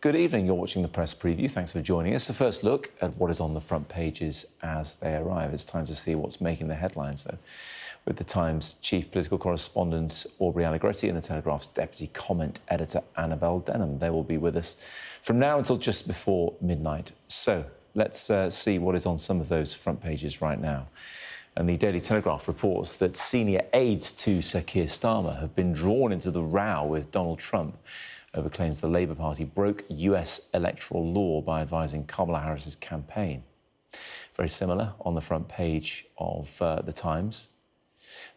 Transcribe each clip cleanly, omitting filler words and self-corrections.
Good evening. You're watching the Press Preview. Thanks for joining us. A first look at what is on the front pages as they arrive. It's time to see what's making the headlines, though, with the Times chief political correspondent Aubrey Allegretti and the Telegraph's deputy comment editor Annabel Denham. They will be with us from now until just before midnight. So let's see what is on some of those front pages right now. And the Daily Telegraph reports that senior aides to Sir Keir Starmer have been drawn into the row with Donald Trump over claims the Labour Party broke US electoral law by advising Kamala Harris's campaign. Very similar on the front page of The Times.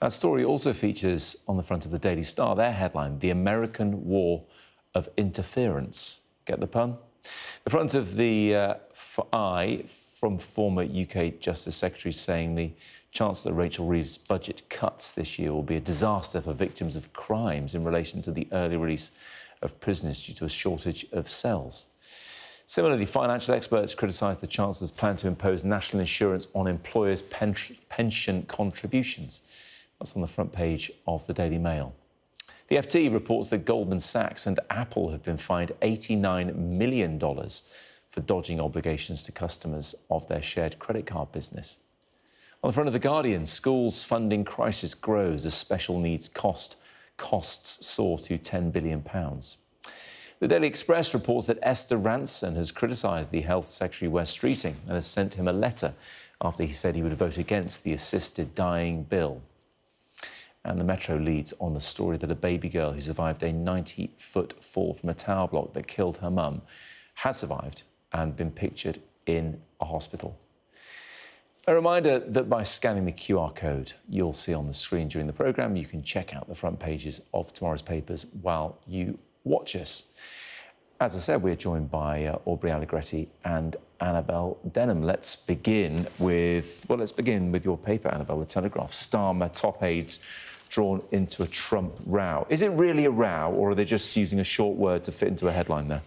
That story also features on the front of the Daily Star, their headline, The American War of Interference. Get the pun? The front of the Eye from former UK Justice Secretary saying the Chancellor Rachel Reeves' budget cuts this year will be a disaster for victims of crimes in relation to the early release of prisoners due to a shortage of cells. Similarly, financial experts criticise the Chancellor's plan to impose national insurance on employers' pension contributions. That's on the front page of the Daily Mail. The FT reports that Goldman Sachs and Apple have been fined $89 million for dodging obligations to customers of their shared credit card business. On the front of The Guardian, schools' funding crisis grows as special needs costs soar to £10 billion. The Daily Express reports that Esther Ranson has criticised the Health Secretary Wes Streeting and has sent him a letter after he said he would vote against the assisted dying bill. And the Metro leads on the story that a baby girl who survived a 90-foot fall from a tower block that killed her mum has survived and been pictured in a hospital. A reminder that by scanning the QR code you'll see on the screen during the programme, you can check out the front pages of tomorrow's papers while you watch us. As I said, we're joined by Aubrey Allegretti and Annabel Denham. Let's begin with your paper, Annabel, The Telegraph. Starmer top aides drawn into a Trump row. Is it really a row, or are they just using a short word to fit into a headline there?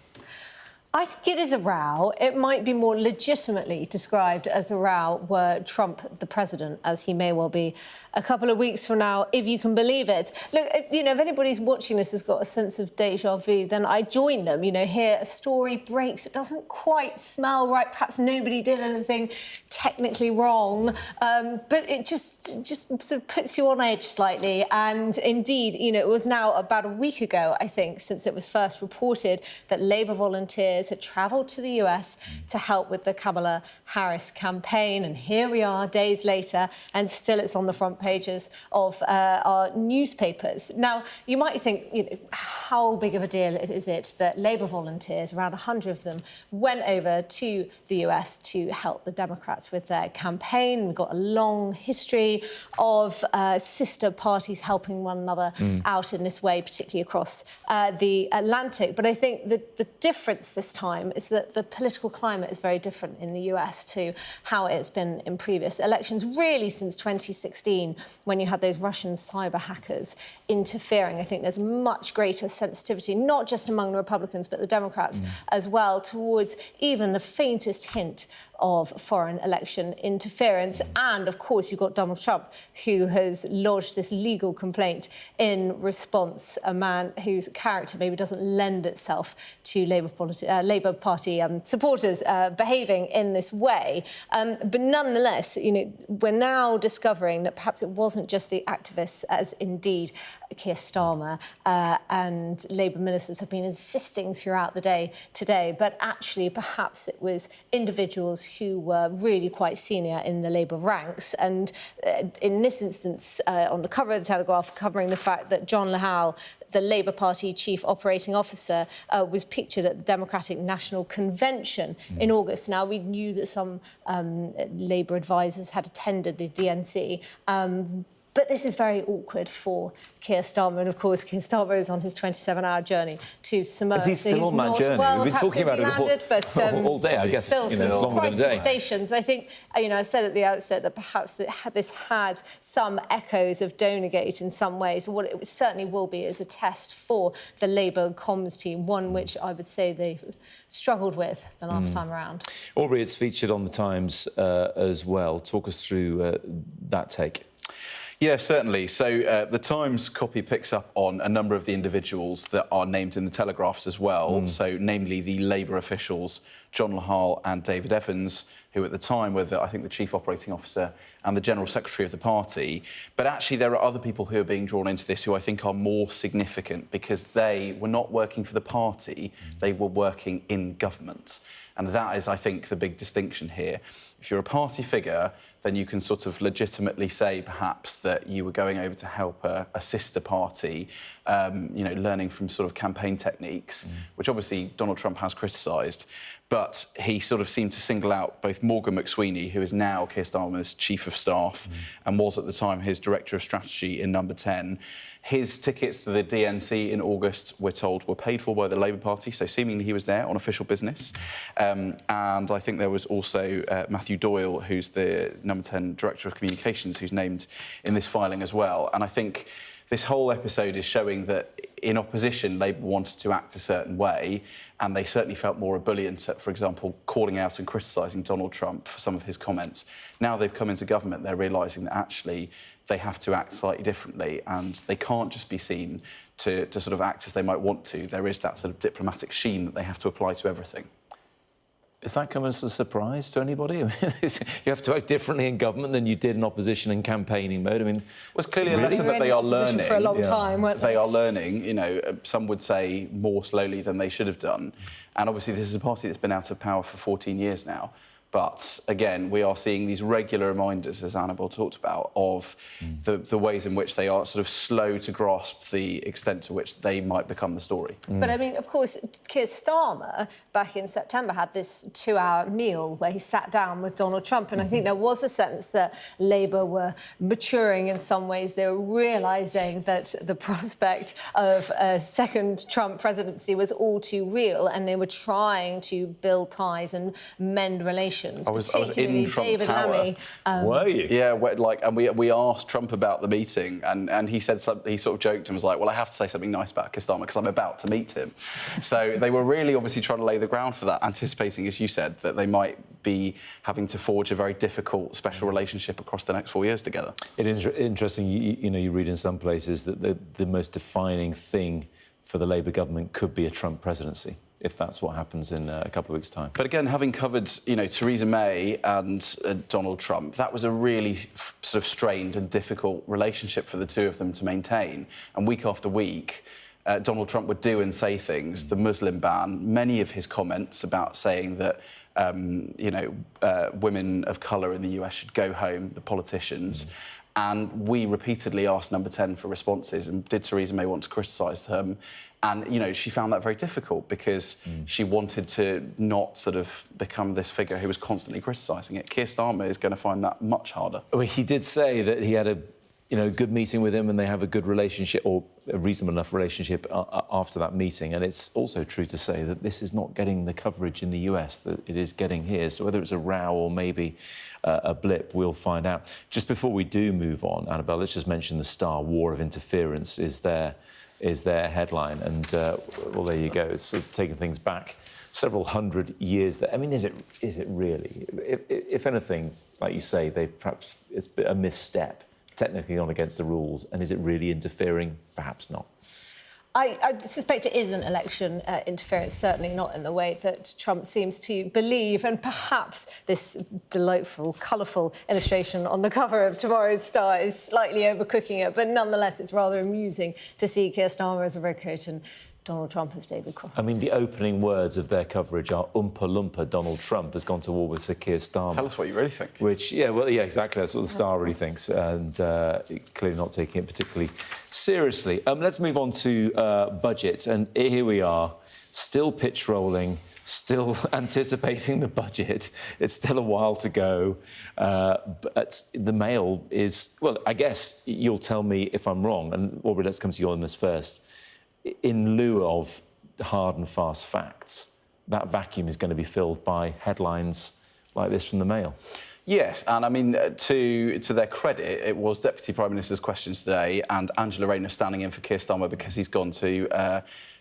I think it is a row. It might be more legitimately described as a row were Trump the president, as he may well be a couple of weeks from now, if you can believe it. Look, you know, if anybody's watching this has got a sense of déjà vu, then I join them. You know, here a story breaks. It doesn't quite smell right. Perhaps nobody did anything technically wrong, but it just sort of puts you on edge slightly. And indeed, you know, it was now about a week ago, I think, since it was first reported that Labour volunteers had travelled to the US to help with the Kamala Harris campaign. And here we are, days later, and still it's on the front pages of our newspapers. Now, you might think, you know, how big of a deal is it that Labour volunteers, around 100 of them, went over to the US to help the Democrats with their campaign? We've got a long history of sister parties helping one another out in this way, particularly across the Atlantic. But I think that the difference this time is that the political climate is very different in the US to how it's been in previous elections, really since 2016, when you had those Russian cyber hackers interfering. I think there's much greater sensitivity, not just among the Republicans, but the Democrats as well, towards even the faintest hint of foreign election interference. And, of course, you've got Donald Trump, who has lodged this legal complaint in response, a man whose character maybe doesn't lend itself to Labour Party supporters behaving in this way. But nonetheless, you know, we're now discovering that perhaps it wasn't just the activists, as indeed Keir Starmer and Labour ministers have been insisting throughout the day today, but actually perhaps it was individuals who were really quite senior in the Labour ranks. And in this instance, on the cover of the Telegraph, covering the fact that John Lahal, the Labour Party chief operating officer, was pictured at the Democratic National Convention in August. Now, we knew that some Labour advisers had attended the DNC, but this is very awkward for Keir Starmer. And, of course, Keir Starmer is on his 27-hour journey to Samoa. Is he still on that journey? Well, we've been talking about it all day, I guess. Still, you know, it's longer than a day. Stations. I think, you know, I said at the outset that perhaps this had some echoes of Donergate in some ways. What it certainly will be is a test for the Labour comms team, one which I would say they struggled with the last time around. Aubrey, it's featured on The Times as well. Talk us through that take. Yeah, certainly. So the Times copy picks up on a number of the individuals that are named in the Telegraphs as well. So namely the Labour officials, John Lahal and David Evans, who at the time were, I think, the Chief Operating Officer and the General Secretary of the party. But actually there are other people who are being drawn into this who I think are more significant because they were not working for the party, they were working in government. And that is, I think, the big distinction here. If you're a party figure, then you can sort of legitimately say, perhaps, that you were going over to help a sister party, learning from sort of campaign techniques, which obviously Donald Trump has criticised. But he sort of seemed to single out both Morgan McSweeney, who is now Keir Starmer's Chief of Staff and was at the time his Director of Strategy in Number 10. His tickets to the DNC in August, we're told, were paid for by the Labour Party, so seemingly he was there on official business. And I think there was also Matthew Doyle, who's the Number 10 Director of Communications, who's named in this filing as well. And I think this whole episode is showing that in opposition, Labour wanted to act a certain way, and they certainly felt more ebullient at, for example, calling out and criticising Donald Trump for some of his comments. Now they've come into government, they're realising that actually they have to act slightly differently, and they can't just be seen to sort of act as they might want to. There is that sort of diplomatic sheen that they have to apply to everything. Is that coming as a surprise to anybody? I mean, you have to act differently in government than you did in opposition and campaigning mode. I mean, well, it's clearly a lesson that they are learning. For a long time, weren't they? They are learning. You know, some would say more slowly than they should have done. And obviously, this is a party that's been out of power for 14 years now. But again, we are seeing these regular reminders, as Annabelle talked about, of the ways in which they are sort of slow to grasp the extent to which they might become the story. But I mean, of course, Keir Starmer back in September had this 2-hour meal where he sat down with Donald Trump, and I think there was a sense that Labour were maturing in some ways. They were realising that the prospect of a second Trump presidency was all too real, and they were trying to build ties and mend relations. I was in Trump David Tower. Lammy. were you? Yeah, and we asked Trump about the meeting, and he said something. He sort of joked and was like, "Well, I have to say something nice about Keir Starmer because I'm about to meet him." So they were really obviously trying to lay the ground for that, anticipating, as you said, that they might be having to forge a very difficult, special relationship across the next 4 years together. It is interesting. You read in some places that the most defining thing for the Labour government could be a Trump presidency, if that's what happens in a couple of weeks' time. But again, having covered, Theresa May and Donald Trump, that was a really sort of strained and difficult relationship for the two of them to maintain. And week after week, Donald Trump would do and say things, the Muslim ban, many of his comments about saying that, women of colour in the US should go home, the politicians. And we repeatedly asked Number 10 for responses, and did Theresa May want to criticise them? And, she found that very difficult because she wanted to not sort of become this figure who was constantly criticising it. Keir Starmer is going to find that much harder. Well, he did say that he had a good meeting with him and they have a good relationship, or a reasonable enough relationship after that meeting. And it's also true to say that this is not getting the coverage in the US that it is getting here. So whether it's a row or maybe a blip, we'll find out. Just before we do move on, Annabelle, let's just mention the Star War of Interference is their headline. And, well, there you go. It's sort of taking things back several hundred years there. I mean, is it really? If anything, like you say, it's a misstep, technically gone against the rules, and is it really interfering? Perhaps not. I suspect it is an election interference, certainly not in the way that Trump seems to believe, and perhaps this delightful, colourful illustration on the cover of tomorrow's Star is slightly overcooking it, but nonetheless it's rather amusing to see Keir Starmer as a redcoat and Donald Trump as David Croft. I mean, the opening words of their coverage are "Oompa Loompa Donald Trump has gone to war with Sir Keir Starmer." Tell us what you really think. Which, yeah, exactly. That's what the Star really thinks, and clearly not taking it particularly seriously. Let's move on to budget, and here we are, still pitch rolling, still anticipating the budget. It's still a while to go, but the Mail is, well, I guess you'll tell me if I'm wrong, and Aubrey, let's come to you on this first. In lieu of hard and fast facts, that vacuum is going to be filled by headlines like this from the Mail. Yes, and I mean, to their credit, it was Deputy Prime Minister's Questions today and Angela Rayner standing in for Keir Starmer because he's gone to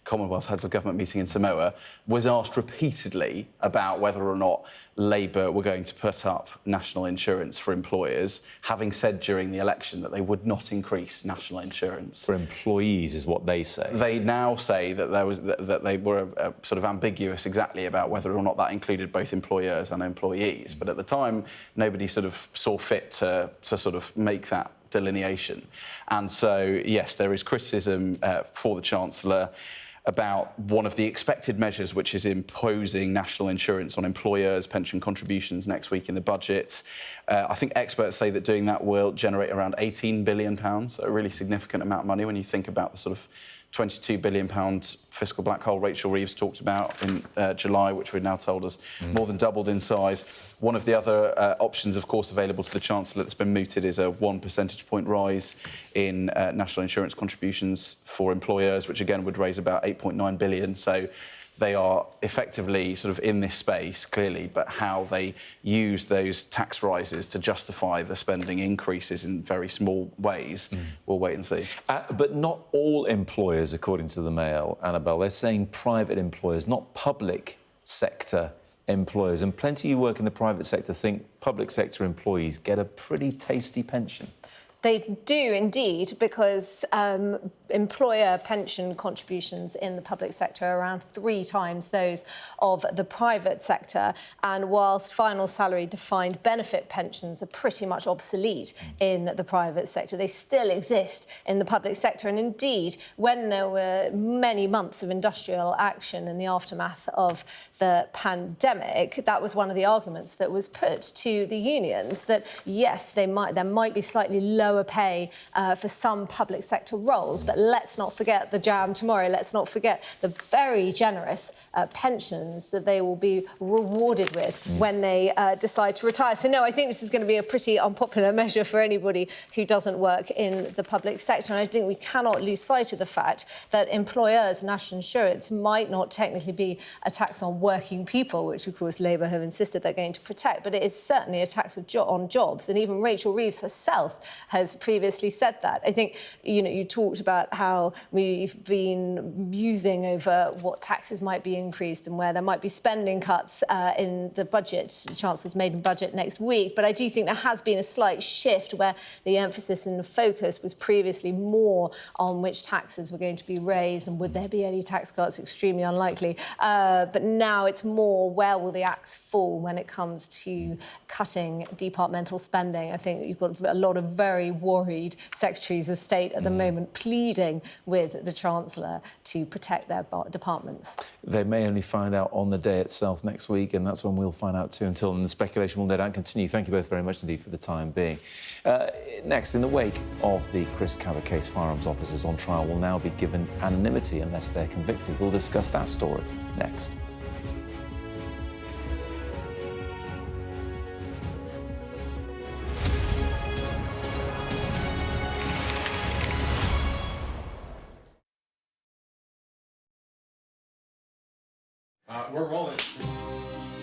Commonwealth Heads of Government meeting in Samoa, was asked repeatedly about whether or not Labour were going to put up national insurance for employers, having said during the election that they would not increase national insurance. For employees is what they say. They now say that that they were sort of ambiguous exactly about whether or not that included both employers and employees. But at the time, nobody sort of saw fit to sort of make that delineation. And so, yes, there is criticism for the Chancellor about one of the expected measures, which is imposing national insurance on employers' pension contributions next week in the budget. I think experts say that doing that will generate around £18 billion, a really significant amount of money when you think about the sort of £22 billion fiscal black hole Rachel Reeves talked about in July, which we're now told has more than doubled in size. One of the other options, of course, available to the Chancellor that's been mooted is a 1 percentage point rise in national insurance contributions for employers, which again would raise about £8.9 billion. So they are effectively sort of in this space, clearly, but how they use those tax rises to justify the spending increases in very small ways, we'll wait and see. But not all employers, according to the Mail, Annabelle. They're saying private employers, not public sector employers. And plenty of you work in the private sector think public sector employees get a pretty tasty pension. They do indeed, because employer pension contributions in the public sector are around 3 times those of the private sector. And whilst final salary defined benefit pensions are pretty much obsolete in the private sector, they still exist in the public sector. And indeed, when there were many months of industrial action in the aftermath of the pandemic, that was one of the arguments that was put to the unions, that yes, there might be slightly lower pay for some public sector roles, but let's not forget the jam tomorrow. Let's not forget the very generous pensions that they will be rewarded with when they decide to retire. So no, I think this is going to be a pretty unpopular measure for anybody who doesn't work in the public sector. And I think we cannot lose sight of the fact that employers' national insurance might not technically be a tax on working people, which of course Labour have insisted they're going to protect, but it is certainly a tax on jobs. And even Rachel Reeves herself has previously said that. I think, you know, you talked about how we've been musing over what taxes might be increased and where there might be spending cuts in the budget, the Chancellor's maiden budget next week. But I do think there has been a slight shift where the emphasis and the focus was previously more on which taxes were going to be raised and would there be any tax cuts, extremely unlikely. But now it's more where will the axe fall when it comes to cutting departmental spending. I think you've got a lot of very worried secretaries of state at the moment pleading with the Chancellor to protect their departments. They may only find out on the day itself next week, and that's when we'll find out too. Until then, the speculation will no doubt continue. Thank you both very much indeed for the time being. Next, in the wake of the Chris Cabot case, firearms officers on trial will now be given anonymity unless they're convicted. We'll discuss that story next. We're rolling.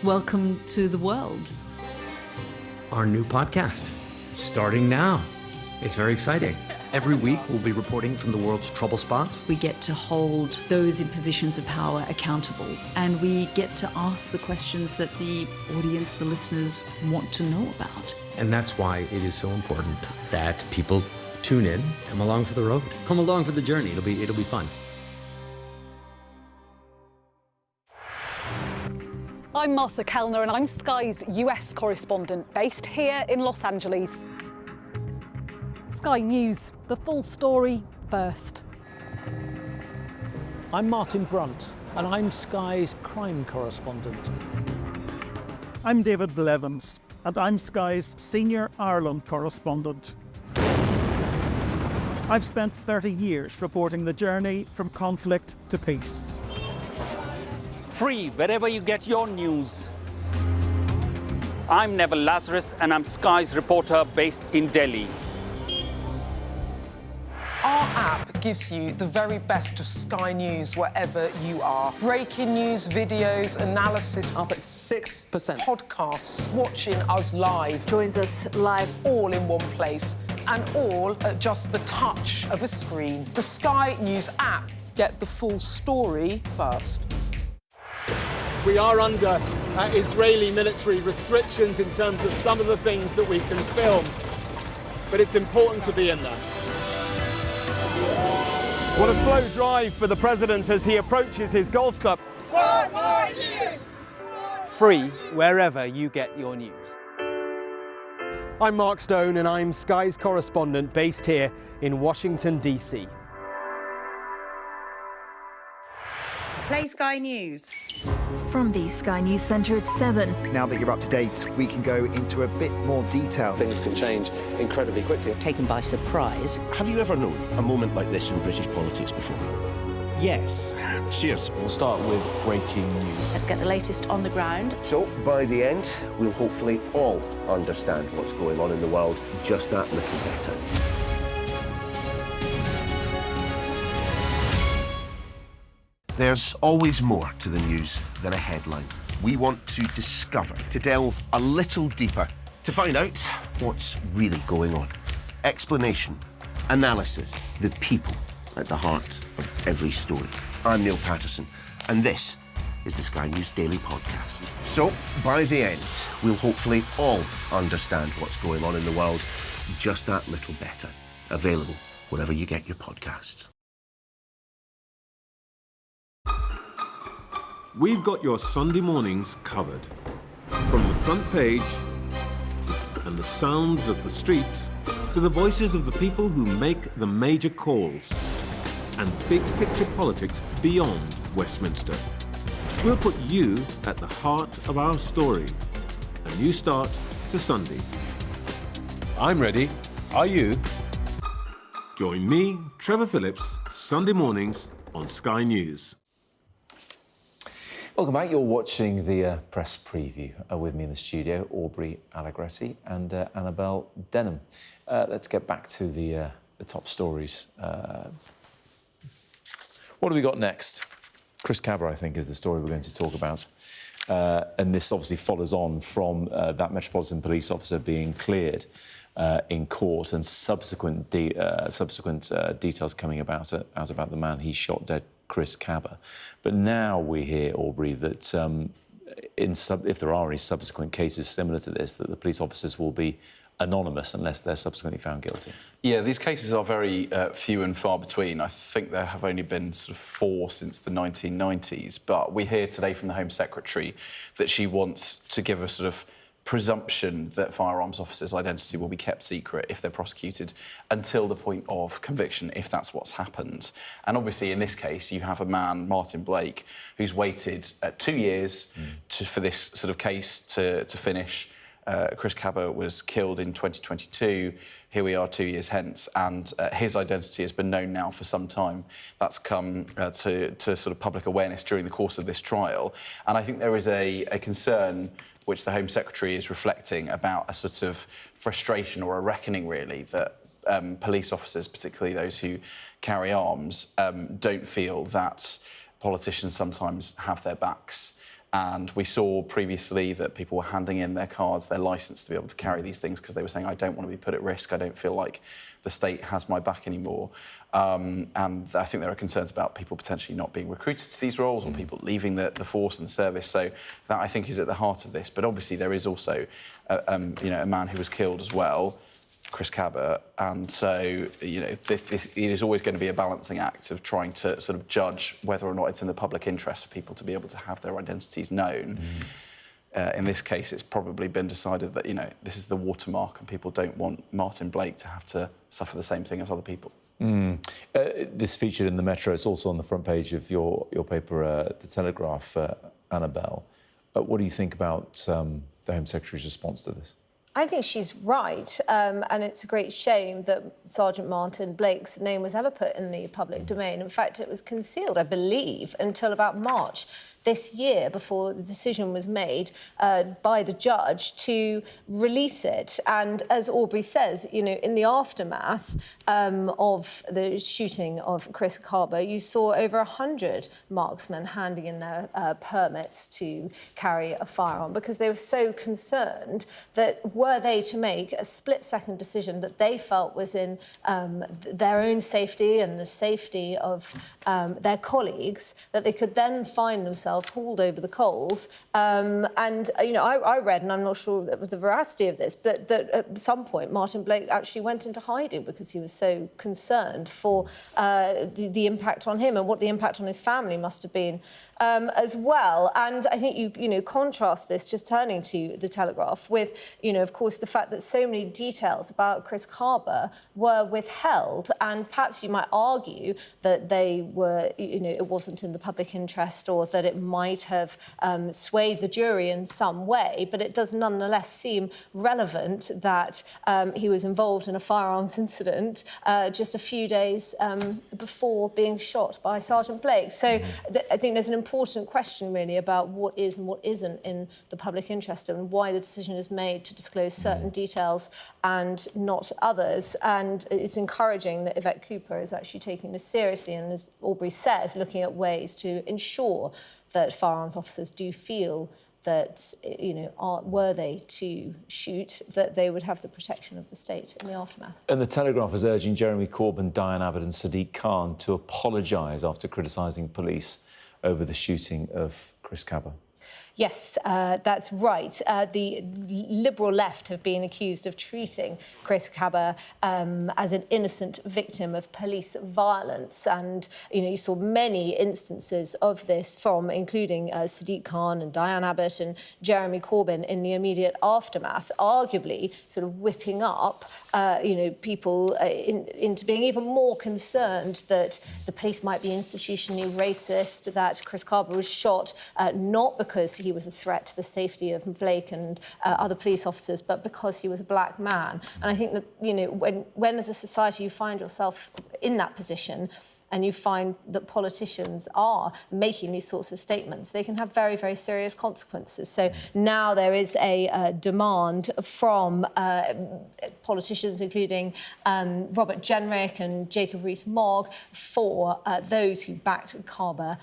Welcome to the world. Our new podcast, starting now. It's very exciting. Every week, we'll be reporting from the world's trouble spots. We get to hold those in positions of power accountable, and we get to ask the questions that the audience, the listeners, want to know about. And that's why it is so important that people tune in, come along for the road, come along for the journey. It'll be fun. I'm Martha Kellner and I'm Sky's US correspondent based here in Los Angeles. Sky News, the full story first. I'm Martin Brunt and I'm Sky's crime correspondent. I'm David Blevins and I'm Sky's senior Ireland correspondent. I've spent 30 years reporting the journey from conflict to peace. Free wherever you get your news. I'm Neville Lazarus and I'm Sky's reporter based in Delhi. Our app gives you the very best of Sky News wherever you are. Breaking news, videos, analysis, up at 6%. Podcasts, watching us live. Joins us live all in one place and all at just the touch of a screen. The Sky News app. get the full story first. We are under Israeli military restrictions in terms of some of the things that we can film, but it's important to be in there. What a slow drive for the president as he approaches his golf club. Free wherever you get your news. I'm Mark Stone and I'm Sky's correspondent based here in Washington, D.C. Play Sky News. From the Sky News Centre at 7. Now that you're up to date, we can go into a bit more detail. Things can change incredibly quickly. Taken by surprise. Have you ever known a moment like this in British politics before? Yes. Cheers. We'll start with breaking news. Let's get the latest on the ground. So, by the end, we'll hopefully all understand what's going on in the world just that little better. There's always more to the news than a headline. We want to discover, to delve a little deeper, to find out what's really going on. Explanation, analysis, the people at the heart of every story. I'm Neil Patterson, and this is the Sky News Daily Podcast. So, by the end, we'll hopefully all understand what's going on in the world just that little better. Available wherever you get your podcasts. We've got your Sunday mornings covered. From the front page and the sounds of the streets to the voices of the people who make the major calls and big picture politics beyond Westminster. We'll put you at the heart of our story. A new start to Sunday. I'm ready. Are you? Join me, Trevor Phillips, Sunday mornings on Sky News. Welcome back. You're watching the press preview. With me in the studio, Aubrey Allegretti and Annabelle Denham. Let's get back to the top stories. What have we got next? Chris Cabra, I think, is the story we're going to talk about. And this obviously follows on from that Metropolitan Police officer being cleared in court and subsequent details coming out about the man he shot dead, Chris Cabra. But now we hear, Aubrey, that if there are any subsequent cases similar to this, that the police officers will be anonymous unless they're subsequently found guilty. Yeah, these cases are very few and far between. I think there have only been sort of 4 since the 1990s. But we hear today from the Home Secretary that she wants to give a sort of presumption that firearms officers' identity will be kept secret if they're prosecuted until the point of conviction, if that's what's happened. And obviously, in this case, you have a man, Martin Blake, who's waited 2 years for this sort of case to finish. Chris Cabra was killed in 2022. Here we are 2 years hence, and his identity has been known now for some time. That's come to sort of public awareness during the course of this trial. And I think there is a concern which the Home Secretary is reflecting about a sort of frustration or a reckoning, really, that police officers, particularly those who carry arms, don't feel that politicians sometimes have their backs. And we saw previously that people were handing in their cards, their licence to be able to carry these things because they were saying, I don't want to be put at risk, I don't feel like the state has my back anymore. And I think there are concerns about people potentially not being recruited to these roles or people leaving the force and the service. So that, I think, is at the heart of this. But obviously there is also a man who was killed as well, Chris Cabra, and so it is always going to be a balancing act of trying to sort of judge whether or not it's in the public interest for people to be able to have their identities known. In this case, it's probably been decided that this is the watermark, and people don't want Martin Blake to have to suffer the same thing as other people. This featured in the Metro. It's also on the front page of your paper, The Telegraph, Annabelle. What do you think about the Home Secretary's response to this? I think she's right, and it's a great shame that Sergeant Martin Blake's name was ever put in the public domain. In fact, it was concealed, I believe, until about March this year before the decision was made by the judge to release it. And as Aubrey says, you know, in the aftermath of the shooting of Chris Kaba, you saw over 100 marksmen handing in their permits to carry a firearm because they were so concerned that were they to make a split-second decision that they felt was in their own safety and the safety of their colleagues, that they could then find themselves hauled over the coals. And, you know, I read, and I'm not sure of the veracity of this, but that at some point Martin Blake actually went into hiding because he was so concerned for the impact on him and what the impact on his family must have been as well. And I think you know, contrast this, just turning to the Telegraph, with, you know, of course, the fact that so many details about Chris Kaba were withheld, and perhaps you might argue that they were, you know, it wasn't in the public interest, or that it might have swayed the jury in some way, but it does nonetheless seem relevant that he was involved in a firearms incident just a few days before being shot by Sergeant Blake. So I think there's an important question really about what is and what isn't in the public interest, and why the decision is made to disclose certain details and not others. And it's encouraging that Yvette Cooper is actually taking this seriously and, as Aubrey says, looking at ways to ensure that firearms officers do feel that, you know, were they to shoot, that they would have the protection of the state in the aftermath. And the Telegraph is urging Jeremy Corbyn, Diane Abbott and Sadiq Khan to apologise after criticising police over the shooting of Chris Kaba. Yes, that's right. The Liberal left have been accused of treating Chris Kaba as an innocent victim of police violence. And, you know, you saw many instances of this from, including Sadiq Khan and Diane Abbott and Jeremy Corbyn in the immediate aftermath, arguably sort of whipping up, you know, people into being even more concerned that the police might be institutionally racist, that Chris Kaba was shot not because he was a threat to the safety of Blake and other police officers, but because he was a black man. And I think that, you know, when as a society you find yourself in that position, and you find that politicians are making these sorts of statements, they can have very, very serious consequences. So now there is a demand from politicians, including Robert Jenrick and Jacob Rees-Mogg, for those who backed Kaba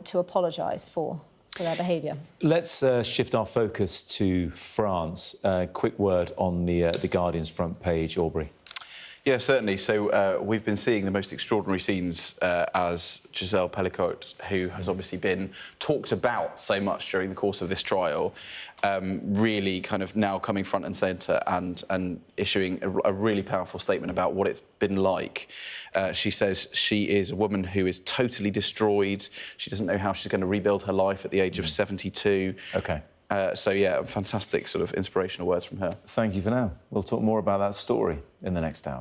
to apologise for their behaviour. Let's shift our focus to France. Quick word on the Guardian's front page, Aubrey. Yeah, certainly. So we've been seeing the most extraordinary scenes as Giselle Pellicotte, who has obviously been talked about so much during the course of this trial, really kind of now coming front and centre and issuing a really powerful statement about what it's been like. She says she is a woman who is totally destroyed. She doesn't know how she's going to rebuild her life at the age of 72. OK. So, yeah, fantastic sort of inspirational words from her. Thank you for now. We'll talk more about that story in the next hour.